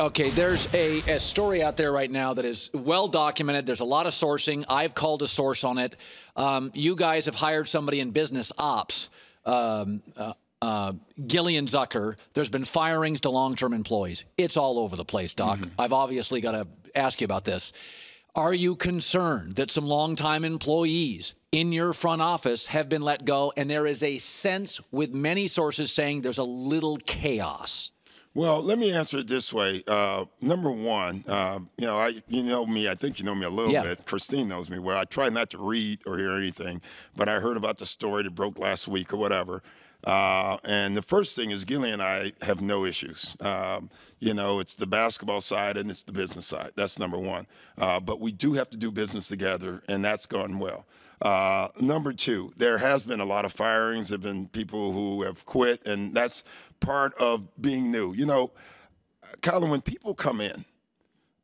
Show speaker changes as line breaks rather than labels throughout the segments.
Okay, there's a story out there right now that is well documented. There's a lot of sourcing. I've called a source on it. You guys have hired somebody in business ops, Gillian Zucker. There's been firings to long-term employees. It's all over the place, Doc. I've obviously got to ask you about this. Are you concerned that some longtime employees in your front office have been let go, and there is a sense with many sources saying there's a little chaos?
Well, let me answer it this way. Number one, you know me. I think you know me a little bit. Kristine knows me well. I try not to read or hear anything, but I heard about the story that broke last week or whatever. And the first thing is Gillian and I have no issues. It's the basketball side and it's the business side. That's number one. But we do have to do business together, and that's gone well. Number two, there has been a lot of firings. There have been people who have quit, and that's part of being new. You know, Colin, when people come in,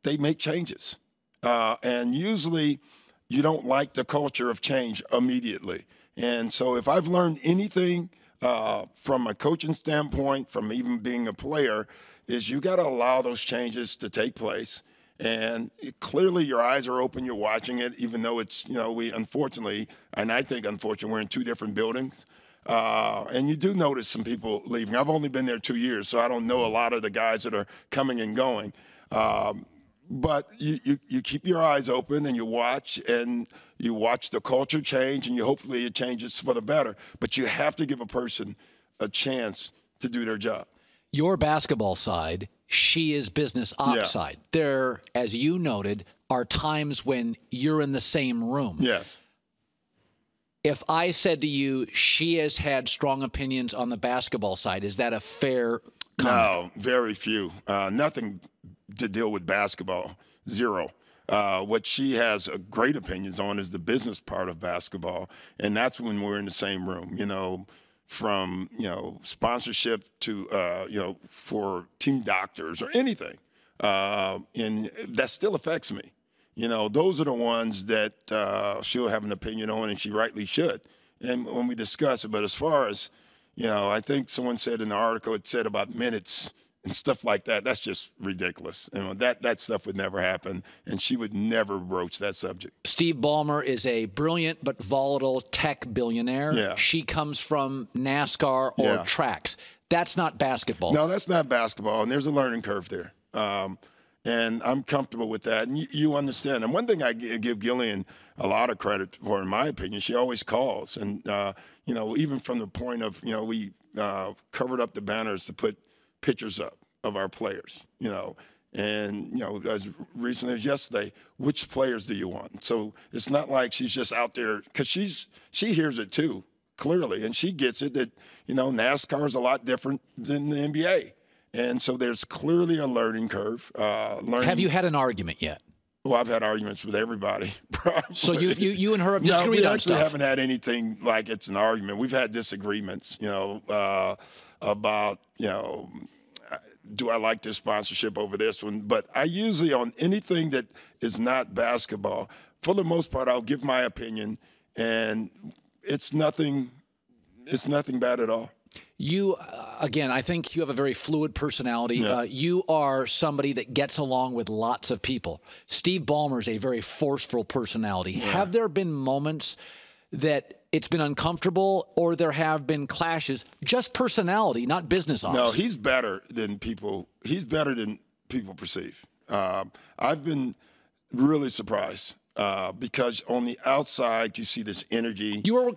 they make changes. And usually you don't like the culture of change immediately. And so if I've learned anything from a coaching standpoint, from even being a player, is you got to allow those changes to take place. And clearly your eyes are open, you're watching it, even though it's, we unfortunately, and I think unfortunately, we're in two different buildings. And you do notice some people leaving. I've only been there 2 years, so I don't know a lot of the guys that are coming and going. But you keep your eyes open and you watch the culture change, and hopefully it changes for the better. But you have to give a person a chance to do their job.
Your basketball side, she is business ops side. There, as you noted, are times when you're in the same room.
Yes.
If I said to you, she has had strong opinions on the basketball side, is that a fair comment?
No, very few. Nothing to deal with basketball. Zero. What she has great opinions on is the business part of basketball, and that's when we're in the same room, from, sponsorship to, for team doctors or anything. And that still affects me. Those are the ones that she'll have an opinion on, and she rightly should. And when we discuss it, but as far as, I think someone said in the article, it said about minutes and stuff like that. That's just ridiculous. That stuff would never happen, and she would never broach that subject.
Steve Ballmer is a brilliant but volatile tech billionaire.
Yeah.
She comes from NASCAR or tracks. That's not basketball.
No, that's not basketball, and there's a learning curve there. And I'm comfortable with that, and you understand. And one thing I give Gillian a lot of credit for, in my opinion, she always calls. And, even from the point of, we covered up the banners to put pictures up of our players, and, as recently as yesterday, which players do you want? So it's not like she's just out there, because she hears it too, clearly, and she gets it that, NASCAR is a lot different than the NBA. And so there's clearly a learning curve.
Have you had an argument yet?
Well, I've had arguments with everybody, probably.
So you and her have disagreed on stuff?
No, we actually haven't had anything like it's an argument. We've had disagreements, about, do I like this sponsorship over this one? But I usually, on anything that is not basketball, for the most part, I'll give my opinion, and it's nothing bad at all.
You, again, I think you have a very fluid personality.
Yeah.
You are somebody that gets along with lots of people. Steve Ballmer is a very forceful personality. Yeah. Have there been moments that it's been uncomfortable, or there have been clashes? Just personality, not business ops.
No, he's better than people. He's better than people perceive. I've been really surprised. Because on the outside, you see this energy. You were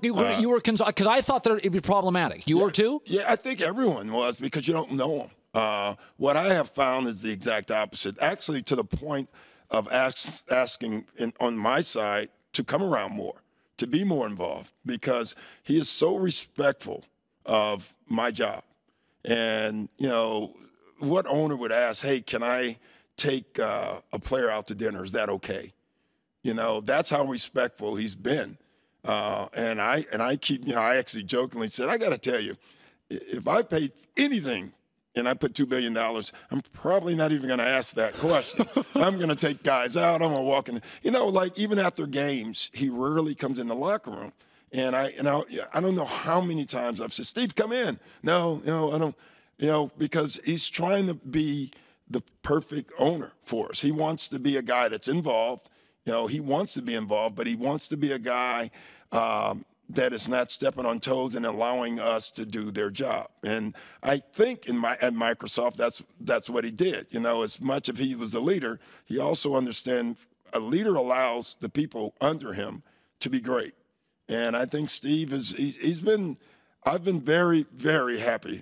concerned, because I thought that it'd be problematic. You were too? Yeah, I think everyone was, because you don't know them. What I have found is the exact opposite. Actually, to the point of asking on my side to come around more, to be more involved, because he is so respectful of my job. And, what owner would ask, hey, can I take a player out to dinner? Is that okay? That's how respectful he's been. And I keep, I actually jokingly said, I got to tell you, if I paid anything and I put $2 billion, I'm probably not even going to ask that question. I'm going to take guys out. I'm going to walk in. Like even after games, he rarely comes in the locker room. And I don't know how many times I've said, Steve, come in. No, I don't, because he's trying to be the perfect owner for us. He wants to be a guy that's involved. He wants to be involved, but he wants to be a guy that is not stepping on toes and allowing us to do their job. And I think at Microsoft, that's what he did. As much as he was the leader, he also understands a leader allows the people under him to be great. And I think Steve I've been very, very happy